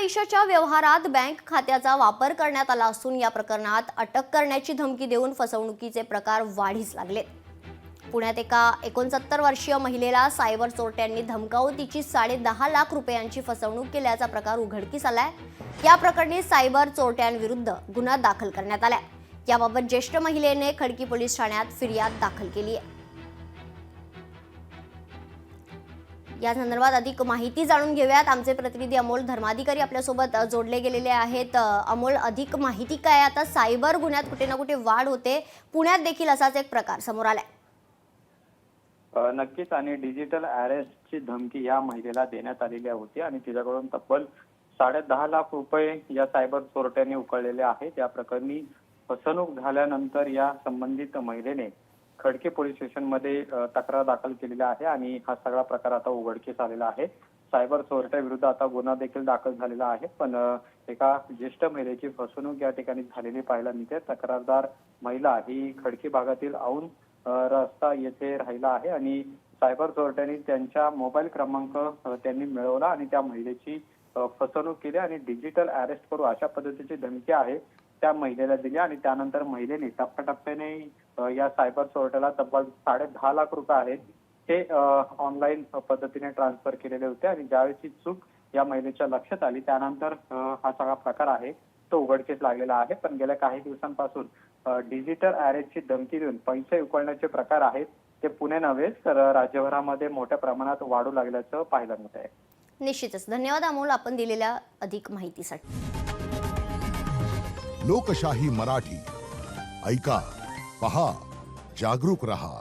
पैशाच्या व्यवहारात बँक खात्याचा वापर करण्यात आला असून या प्रकरणात अटक करण्याची धमकी देऊन फसवणुकीचे प्रकार वाढीस लागलेत। पुण्यात एका 69 वर्षीय महिलेला सायबर चोरट्यांनी धमकावून तिची 10.5 लाख रुपयांची फसवणूक केल्याचा प्रकार उघडकीस आलाय। या प्रकरणी सायबर चोरट्यांविरुद्ध गुन्हा दाखल करण्यात आलाय। याबाबत ज्येष्ठ महिलेने खडकी पोलीस ठाण्यात फिर्याद दाखल केली आहे। या संदर्भात अधिक माहिती जाणून घेऊयात। आमचे प्रतिनिधी अमोल धर्माधिकारी आपल्यासोबत जोडले गेलेले आहेत। अमोल, अधिक माहिती काय? आता सायबर गुन्ह्यात कुठे ना कुठे वाढ होते, पुण्यात देखील असाच एक प्रकार समोर आलाय। नक्कीच, आणि डिजिटल अरेस्टची धमकी या महिलेला देण्यात आलेली होती आणि तिच्याकडून तब्बल 10.5 लाख रुपये या सायबर चोरट्यांनी उकळलेले आहेत। या प्रकरणी फसवणूक झाल्यानंतर या संबंधित महिलेने खडकी पोलीस स्टेशनमध्ये तक्रार दाखल केलेली आहे आणि हा सगळा प्रकार आता उघडकीस आलेला आहे। सायबर चोरट्या विरुद्ध आता गुन्हा देखील दाखल झालेला आहे, पण एका ज्येष्ठ महिलेची फसवणूक या ठिकाणी झालेली पाहायला मिळते। तक्रारदार महिला ही खडकी भागातील औंध रस्ता येथे राहिला आहे आणि सायबर चोरट्यांनी त्यांचा मोबाईल क्रमांक त्यांनी मिळवला आणि त्या महिलेची फसवणूक केली आणि डिजिटल अरेस्ट करू अशा पद्धतीची धमकी आहे त्या महिलेला दिली आणि त्यानंतर महिलेने टप्प्याटप्प्याने या सायबर चोरट्याला तब्बल 10.5 लाख रुपये आहेत ते ऑनलाईन पद्धतीने ट्रान्सफर केलेले होते आणि ज्यावेळी चूक या महिलेच्या लक्षात आली त्यानंतर हा सगळा प्रकार आहे तो उघडकीस लागलेला आहे। पण गेल्या काही दिवसांपासून डिजिटल अरेस्टची धमकी देऊन पैसे उकळण्याचे प्रकार आहेत ते पुणे नव्हे तर राज्यभरामध्ये मोठ्या प्रमाणात वाढू लागल्याचं पाहायला मिळत आहे। निश्चितच धन्यवाद अमोल, आपण दिलेल्या अधिक माहितीसाठी। लोकशाही मराठी ऐका, पहा, जागरूक रहा।